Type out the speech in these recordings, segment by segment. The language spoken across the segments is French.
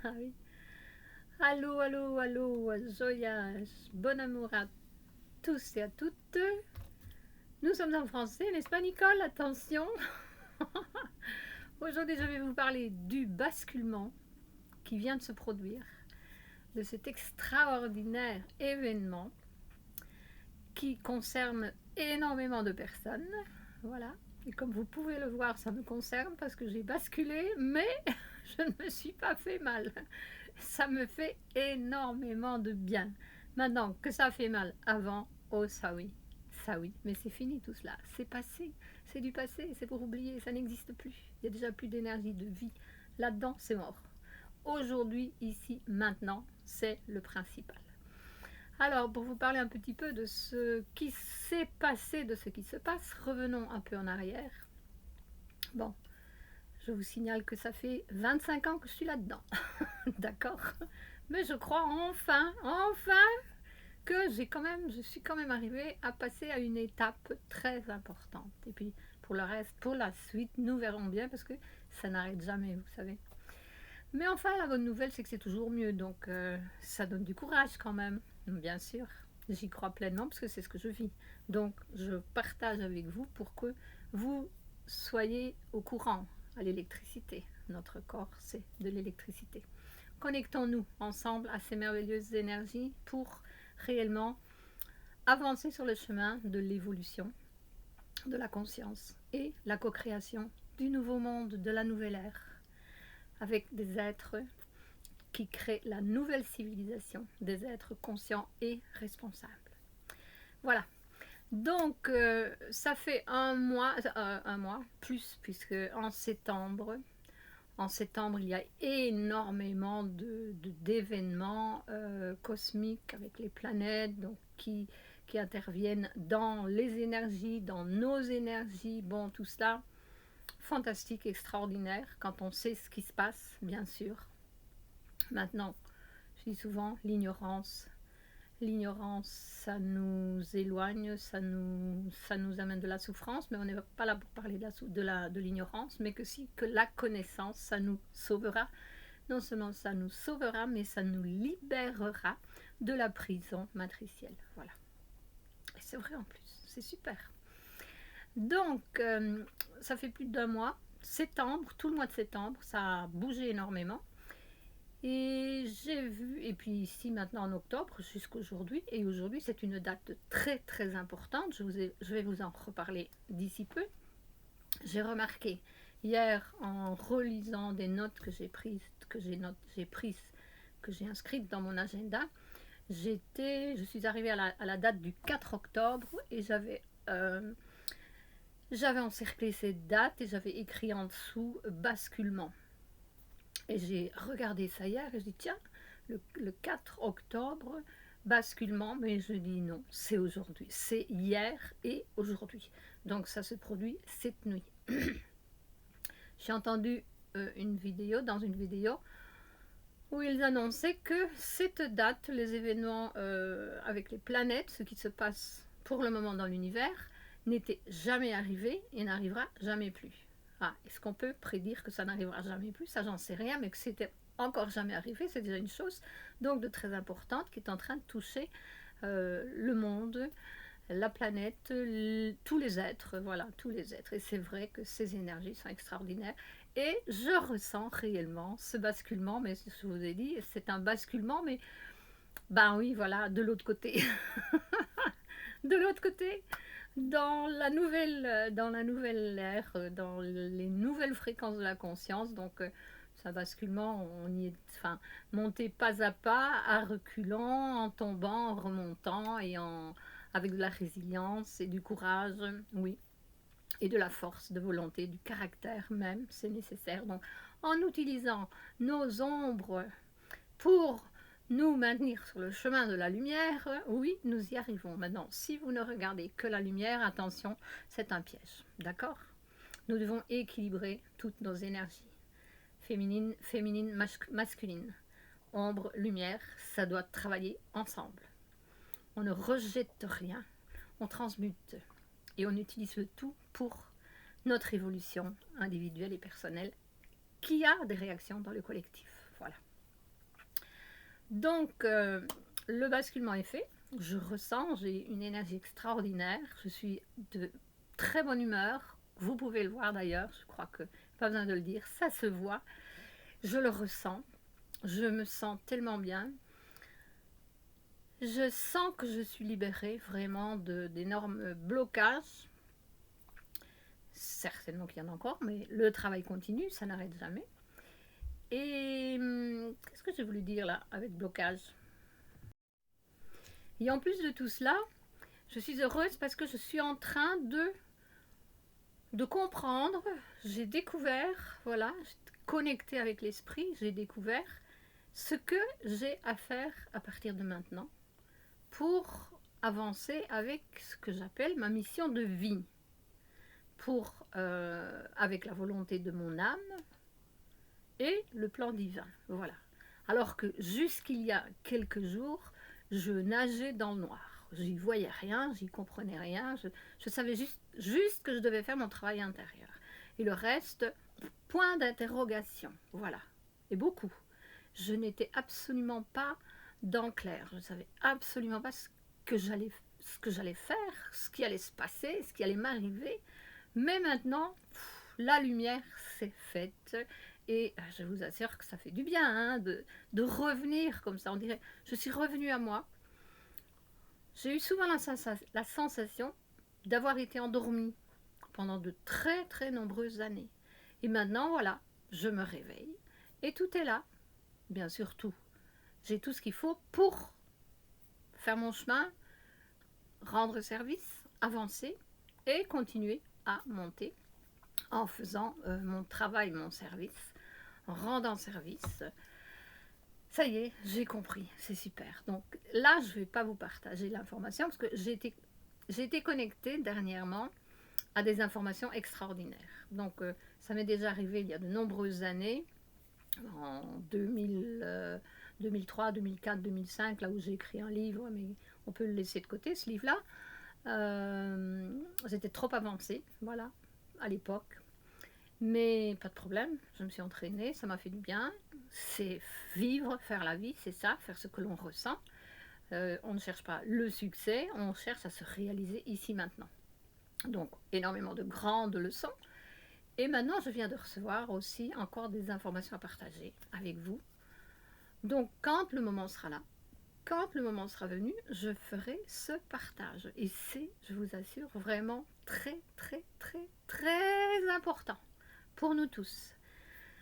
Ah oui. Allô, allô, allô, Zoya, bon amour à tous et à toutes. Nous sommes en français, n'est-ce pas Nicole? Attention. Aujourd'hui, je vais vous parler du basculement qui vient de se produire, de cet extraordinaire événement qui concerne énormément de personnes. Voilà. Et comme vous pouvez le voir, ça me concerne parce que j'ai basculé, mais je ne me suis pas fait mal. Ça me fait énormément de bien. Maintenant que ça fait mal avant, oh ça oui, mais c'est fini tout cela, c'est passé, c'est du passé, c'est pour oublier, ça n'existe plus. Il n'y a déjà plus d'énergie, de vie. Là-dedans, c'est mort. Aujourd'hui, ici, maintenant, c'est le principal. Alors, pour vous parler un petit peu de ce qui s'est passé, de ce qui se passe, revenons un peu en arrière. Bon, je vous signale que ça fait 25 ans que je suis là-dedans. D'accord? Mais je crois enfin que je suis quand même arrivée à passer à une étape très importante. Et puis, pour le reste, pour la suite, nous verrons bien parce que ça n'arrête jamais, vous savez. Mais enfin, la bonne nouvelle, c'est que c'est toujours mieux. Donc, ça donne du courage quand même, bien sûr. J'y crois pleinement parce que c'est ce que je vis. Donc, je partage avec vous pour que vous soyez au courant à l'électricité. Notre corps, c'est de l'électricité. Connectons-nous ensemble à ces merveilleuses énergies pour réellement avancer sur le chemin de l'évolution de la conscience et la co-création du nouveau monde, de la nouvelle ère, avec des êtres qui créent la nouvelle civilisation, des êtres conscients et responsables. Voilà. Donc, ça fait un mois plus, puisque en septembre, il y a énormément d'événements cosmiques avec les planètes donc, qui interviennent dans les énergies, dans nos énergies. Bon, tout cela, fantastique, extraordinaire, quand on sait ce qui se passe, bien sûr. Maintenant, je dis souvent, l'ignorance, ça nous éloigne, ça nous amène de la souffrance, mais on n'est pas là pour parler de l'ignorance, mais que la connaissance, ça nous sauvera. Non seulement ça nous sauvera, mais ça nous libérera de la prison matricielle. Voilà. Et c'est vrai en plus, c'est super. Donc, ça fait plus d'un mois, septembre, tout le mois de septembre, ça a bougé énormément. Et j'ai vu, et puis ici maintenant en octobre jusqu'aujourd'hui, et aujourd'hui c'est une date très très importante, je vais vous en reparler d'ici peu. J'ai remarqué hier en relisant des notes que j'ai prises, que j'ai inscrites dans mon agenda, je suis arrivée à la date du 4 octobre et j'avais encerclé cette date et j'avais écrit en dessous basculement. Et j'ai regardé ça hier et je dis tiens, le 4 octobre, basculement, mais je dis non, c'est aujourd'hui, c'est hier et aujourd'hui. Donc ça se produit cette nuit. J'ai entendu dans une vidéo où ils annonçaient que cette date, les événements avec les planètes, ce qui se passe pour le moment dans l'univers, n'était jamais arrivé et n'arrivera jamais plus. Ah, est-ce qu'on peut prédire que ça n'arrivera jamais plus? Ça, j'en sais rien, mais que c'était encore jamais arrivé, c'est déjà une chose donc de très importante qui est en train de toucher le monde, la planète, tous les êtres, voilà, tous les êtres. Et c'est vrai que ces énergies sont extraordinaires. Et je ressens réellement ce basculement, mais je vous ai dit, c'est un basculement, mais ben oui, voilà, de l'autre côté. De l'autre côté, dans la nouvelle ère, dans les nouvelles fréquences de la conscience. Donc, c'est un basculement, on y est, enfin, monter pas à pas, à reculant, en tombant, en remontant avec de la résilience et du courage, oui, et de la force de volonté, du caractère même, c'est nécessaire. Donc, en utilisant nos ombres pour nous maintenir sur le chemin de la lumière, oui, nous y arrivons. Maintenant, si vous ne regardez que la lumière, attention, c'est un piège, d'accord? Nous devons équilibrer toutes nos énergies, féminine, masculine, ombre, lumière, ça doit travailler ensemble. On ne rejette rien, on transmute et on utilise le tout pour notre évolution individuelle et personnelle qui a des réactions dans le collectif. Voilà. Donc, le basculement est fait. Je ressens, j'ai une énergie extraordinaire. Je suis de très bonne humeur. Vous pouvez le voir d'ailleurs. Je crois que pas besoin de le dire. Ça se voit. Je le ressens. Je me sens tellement bien. Je sens que je suis libérée vraiment d'énormes blocages. Certainement qu'il y en a encore, mais le travail continue, ça n'arrête jamais. Et qu'est-ce que j'ai voulu dire là avec blocage? Et en plus de tout cela, je suis heureuse parce que je suis en train de comprendre. J'ai découvert, voilà, connecté avec l'esprit, j'ai découvert ce que j'ai à faire à partir de maintenant pour avancer avec ce que j'appelle ma mission de vie, avec la volonté de mon âme et le plan divin. Voilà. Alors que jusqu'il y a quelques jours, je nageais dans le noir. J'y voyais rien, j'y comprenais rien. Je savais juste que je devais faire mon travail intérieur. Et le reste, point d'interrogation. Voilà. Et beaucoup. Je n'étais absolument pas dans clair. Je ne savais absolument pas ce que j'allais faire, ce qui allait se passer, ce qui allait m'arriver. Mais maintenant, la lumière s'est faite. Et je vous assure que ça fait du bien hein, de revenir comme ça. On dirait, je suis revenue à moi. J'ai eu souvent la sensation d'avoir été endormie pendant de très très nombreuses années. Et maintenant, voilà, je me réveille et tout est là. Bien sûr, tout. J'ai tout ce qu'il faut pour faire mon chemin, rendre service, avancer et continuer à monter en faisant mon travail, mon service, en rendant service. Ça y est, j'ai compris, c'est super. Donc là, je ne vais pas vous partager l'information parce que j'ai été connectée dernièrement à des informations extraordinaires. Donc ça m'est déjà arrivé il y a de nombreuses années, en 2003, 2004, 2005, là où j'ai écrit un livre, mais on peut le laisser de côté, ce livre-là. J'étais trop avancée, voilà, à l'époque. Mais pas de problème, je me suis entraînée, ça m'a fait du bien. C'est vivre, faire la vie, c'est ça, faire ce que l'on ressent. On ne cherche pas le succès, on cherche à se réaliser ici maintenant. Donc, énormément de grandes leçons. Et maintenant, je viens de recevoir aussi encore des informations à partager avec vous. Donc, quand le moment sera là, quand le moment sera venu, je ferai ce partage. Et c'est, je vous assure, vraiment très, très, très, très important pour nous tous.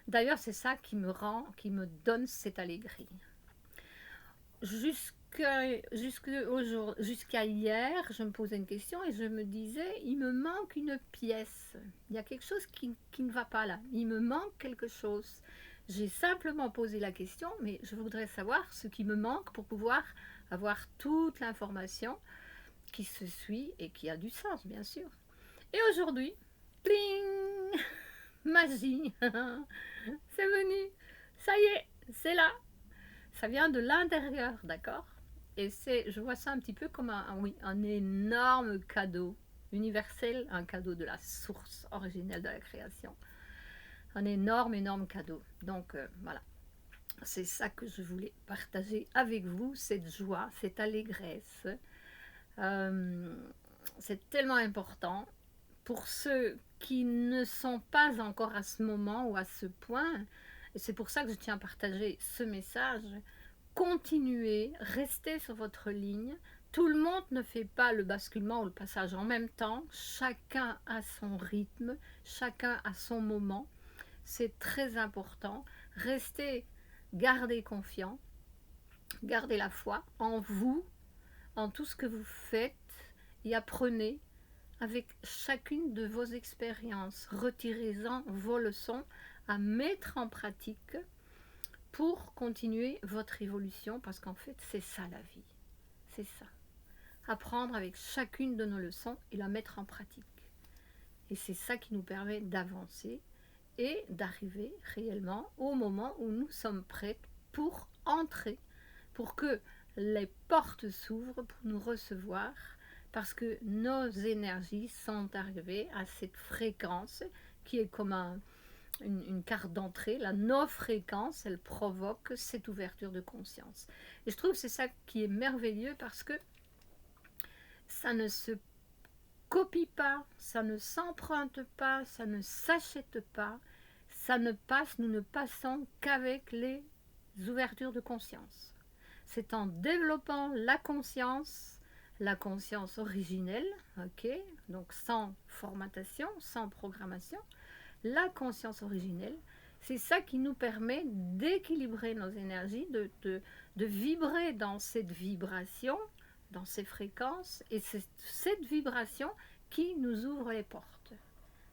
D'ailleurs, c'est ça qui me donne cette allégresse. Jusqu'à hier, je me posais une question et je me disais, il me manque une pièce. Il y a quelque chose qui ne va pas là. Il me manque quelque chose. J'ai simplement posé la question, mais je voudrais savoir ce qui me manque pour pouvoir avoir toute l'information qui se suit et qui a du sens, bien sûr. Et aujourd'hui, pling, magie, c'est venu, ça y est, c'est là. Ça vient de l'intérieur, d'accord? Et je vois ça un petit peu comme un énorme cadeau universel, un cadeau de la source originelle de la création. Un énorme, énorme cadeau. Donc voilà, c'est ça que je voulais partager avec vous, cette joie, cette allégresse. C'est tellement important pour ceux qui ne sont pas encore à ce moment ou à ce point. Et c'est pour ça que je tiens à partager ce message. Continuez, restez sur votre ligne. Tout le monde ne fait pas le basculement ou le passage en même temps. Chacun a son rythme, chacun a son moment. C'est très important. Restez, gardez confiant, gardez la foi en vous, en tout ce que vous faites et apprenez avec chacune de vos expériences. Retirez-en vos leçons à mettre en pratique pour continuer votre évolution, parce qu'en fait, c'est ça la vie. C'est ça. Apprendre avec chacune de nos leçons et la mettre en pratique. Et c'est ça qui nous permet d'avancer et d'arriver réellement au moment où nous sommes prêts pour entrer, pour que les portes s'ouvrent pour nous recevoir, parce que nos énergies sont arrivées à cette fréquence qui est comme une carte d'entrée. La no-fréquence, elle provoque cette ouverture de conscience. Et je trouve que c'est ça qui est merveilleux parce que ça ne se copie pas, ça ne s'emprunte pas, ça ne s'achète pas, ça ne passe, nous ne passons qu'avec les ouvertures de conscience. C'est en développant la conscience originelle, ok, donc sans formatation, sans programmation, la conscience originelle, c'est ça qui nous permet d'équilibrer nos énergies, de vibrer dans cette vibration, dans ces fréquences, et c'est cette vibration qui nous ouvre les portes.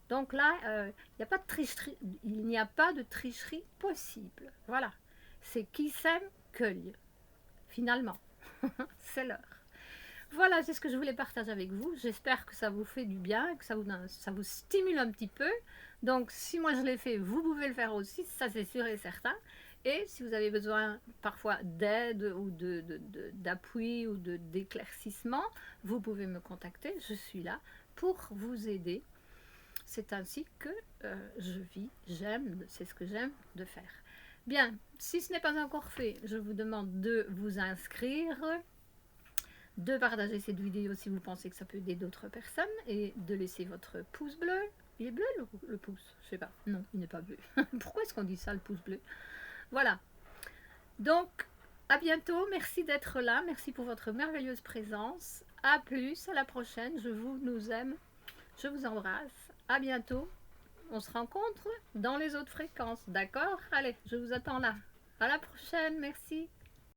Donc là, il n'y a pas de tricherie possible. Voilà. C'est qui sème, cueille. Finalement. C'est l'heure. Voilà, c'est ce que je voulais partager avec vous. J'espère que ça vous fait du bien, que ça vous stimule un petit peu. Donc, si moi je l'ai fait, vous pouvez le faire aussi, ça c'est sûr et certain. Et si vous avez besoin parfois d'aide ou d'appui ou d'éclaircissement, vous pouvez me contacter. Je suis là pour vous aider. C'est ainsi que je vis, j'aime, c'est ce que j'aime de faire. Bien, si ce n'est pas encore fait, je vous demande de vous inscrire, de partager cette vidéo si vous pensez que ça peut aider d'autres personnes et de laisser votre pouce bleu. Il est bleu le pouce? Je sais pas. Non, il n'est pas bleu. Pourquoi est-ce qu'on dit ça, le pouce bleu? Voilà. Donc, à bientôt. Merci d'être là. Merci pour votre merveilleuse présence. À plus, à la prochaine. Je nous aime. Je vous embrasse. À bientôt. On se rencontre dans les autres fréquences. D'accord? Allez, je vous attends là. À la prochaine. Merci.